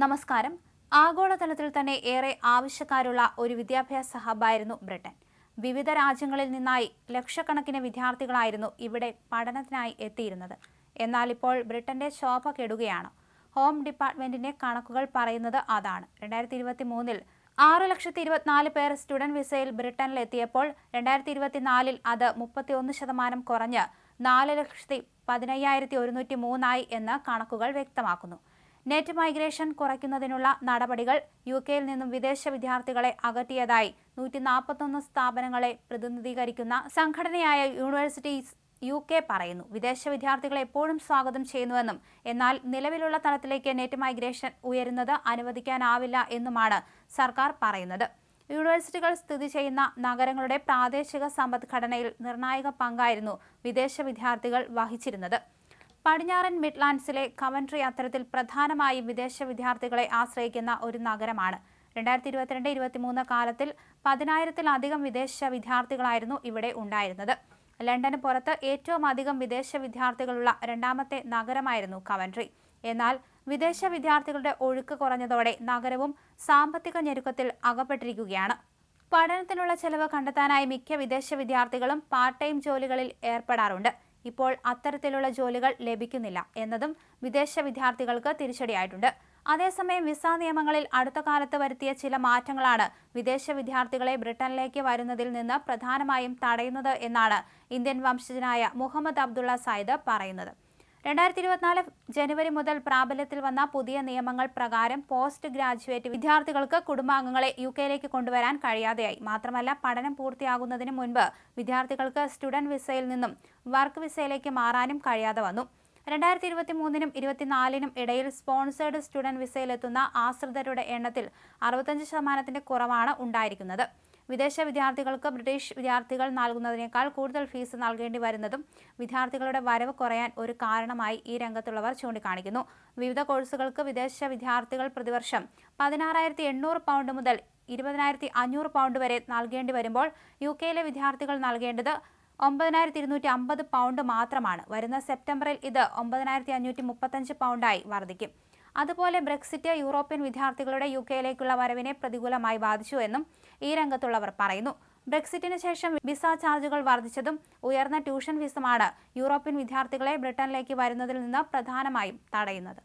നമസ്കാരം. ആഗോളതലത്തിൽ തന്നെ ഏറെ ആവശ്യക്കാരുള്ള ഒരു വിദ്യാഭ്യാസ ഹബ്ബായിരുന്നു ബ്രിട്ടൻ. വിവിധ രാജ്യങ്ങളിൽ നിന്നായി ലക്ഷക്കണക്കിന് വിദ്യാർത്ഥികളായിരുന്നു ഇവിടെ പഠനത്തിനായി എത്തിയിരുന്നത്. എന്നാൽ ഇപ്പോൾ ബ്രിട്ടന്റെ ശോഭ കെടുകയാണ്. ഹോം ഡിപ്പാർട്ട്മെന്റിന്റെ കണക്കുകൾ പറയുന്നത് അതാണ്. 2023-ൽ 6,24,000 പേർ സ്റ്റുഡന്റ് വിസയിൽ ബ്രിട്ടനിലെത്തിയപ്പോൾ 2024-ൽ അത് 31% കുറഞ്ഞ് 4,15,103 എന്ന് കണക്കുകൾ വ്യക്തമാക്കുന്നു. നെറ്റ് മൈഗ്രേഷൻ കുറയ്ക്കുന്നതിനുള്ള നടപടികൾ യുകെയിൽ നിന്നും വിദേശ വിദ്യാർത്ഥികളെ അകറ്റിയതായി 141 സ്ഥാപനങ്ങളെ പ്രതിനിധീകരിക്കുന്ന സംഘടനയായ യൂണിവേഴ്സിറ്റീസ് UK പറയുന്നു. വിദേശ വിദ്യാർത്ഥികളെ എപ്പോഴും സ്വാഗതം ചെയ്യുന്നുവെന്നും എന്നാൽ നിലവിലുള്ള തലത്തിലേക്ക് നെറ്റ് മൈഗ്രേഷൻ ഉയരുന്നത് അനുവദിക്കാനാവില്ല എന്നുമാണ് സർക്കാർ പറയുന്നത്. യൂണിവേഴ്സിറ്റികൾ സ്ഥിതി ചെയ്യുന്ന നഗരങ്ങളുടെ പ്രാദേശിക സമ്പദ്ഘടനയിൽ നിർണായക പങ്കായിരുന്നു വിദേശ വിദ്യാർത്ഥികൾ വഹിച്ചിരുന്നത്. പടിഞ്ഞാറൻ മിഡ്ലാൻഡ്സിലെ കവൻട്രി അത്തരത്തിൽ പ്രധാനമായും വിദേശ വിദ്യാർത്ഥികളെ ആശ്രയിക്കുന്ന ഒരു നഗരമാണ്. 2022-23 കാലത്തിൽ 10,000-ത്തിലധികം വിദേശ വിദ്യാർത്ഥികളായിരുന്നു ഇവിടെ ഉണ്ടായിരുന്നത്. ലണ്ടന് പുറത്ത് ഏറ്റവും അധികം വിദേശ വിദ്യാർത്ഥികളുള്ള രണ്ടാമത്തെ നഗരമായിരുന്നു കവൻട്രി. എന്നാൽ വിദേശ വിദ്യാർത്ഥികളുടെ ഒഴുക്ക് കുറഞ്ഞതോടെ നഗരവും സാമ്പത്തിക ഞെരുക്കത്തിൽ അകപ്പെട്ടിരിക്കുകയാണ്. പഠനത്തിനുള്ള ചെലവ് കണ്ടെത്താനായി മിക്ക വിദേശ വിദ്യാർത്ഥികളും പാർട്ട് ടൈം ജോലികളിൽ ഏർപ്പെടാറുണ്ട്. ഇപ്പോൾ അത്തരത്തിലുള്ള ജോലികൾ ലഭിക്കുന്നില്ല എന്നതും വിദേശ വിദ്യാർത്ഥികൾക്ക് തിരിച്ചടിയായിട്ടുണ്ട്. അതേസമയം വിസ നിയമങ്ങളിൽ അടുത്ത കാലത്ത് വരുത്തിയ ചില മാറ്റങ്ങളാണ് വിദേശ വിദ്യാർത്ഥികളെ ബ്രിട്ടനിലേക്ക് വരുന്നതിൽ നിന്ന് പ്രധാനമായും തടയുന്നത് എന്നാണ് ഇന്ത്യൻ വംശജനായ മുഹമ്മദ് അബ്ദുള്ള സയ്യിദ് പറയുന്നത്. 2024 ജനുവരി മുതൽ പ്രാബല്യത്തിൽ വന്ന പുതിയ നിയമങ്ങൾ പ്രകാരം പോസ്റ്റ് ഗ്രാജുവേറ്റ് വിദ്യാർത്ഥികൾക്ക് കുടുംബാംഗങ്ങളെ യുകെയിലേക്ക് കൊണ്ടുവരാൻ കഴിയാതെയായി. മാത്രമല്ല, പഠനം പൂർത്തിയാകുന്നതിന് മുൻപ് വിദ്യാർത്ഥികൾക്ക് സ്റ്റുഡന്റ് വിസയിൽ നിന്നും വർക്ക് വിസയിലേക്ക് മാറാനും കഴിയാതെ വന്നു. 2023-നും 2024-നും ഇടയിൽ സ്പോൺസേഡ് സ്റ്റുഡന്റ് വിസയിലെത്തുന്ന ആശ്രിതരുടെ എണ്ണത്തിൽ 65% കുറവാണ് ഉണ്ടായിരിക്കുന്നത്. വിദേശ വിദ്യാർത്ഥികൾക്ക് ബ്രിട്ടീഷ് വിദ്യാർത്ഥികൾ നൽകുന്നതിനേക്കാൾ കൂടുതൽ ഫീസ് നൽകേണ്ടി വരുന്നതും വിദ്യാർത്ഥികളുടെ വരവ് കുറയാൻ ഒരു കാരണമായി ഈ രംഗത്തുള്ളവർ ചൂണ്ടിക്കാണിക്കുന്നു. വിവിധ കോഴ്സുകൾക്ക് വിദേശ വിദ്യാർത്ഥികൾ പ്രതിവർഷം 16,800 പൗണ്ട് മുതൽ 20,500 വരെ നൽകേണ്ടി വരുമ്പോൾ യുകെയിലെ വിദ്യാർത്ഥികൾ നൽകേണ്ടത് 9,250 പൗണ്ട് മാത്രമാണ്. വരുന്ന സെപ്റ്റംബറിൽ ഇത് 9,535 പൗണ്ടായി വർദ്ധിക്കും. അതുപോലെ ബ്രെക്സിറ്റ് യൂറോപ്യൻ വിദ്യാർത്ഥികളുടെ യുകെയിലേക്കുള്ള വരവിനെ പ്രതികൂലമായി ബാധിച്ചു എന്നും ഈ രംഗത്തുള്ളവർ പറയുന്നു. ബ്രെക്സിറ്റിന് ശേഷം വിസ ചാർജുകൾ വർദ്ധിച്ചതും ഉയർന്ന ട്യൂഷൻ ഫീസുമാണ് യൂറോപ്യൻ വിദ്യാർത്ഥികളെ ബ്രിട്ടനിലേക്ക് വരുന്നതിൽ നിന്ന് പ്രധാനമായും തടയുന്നത്.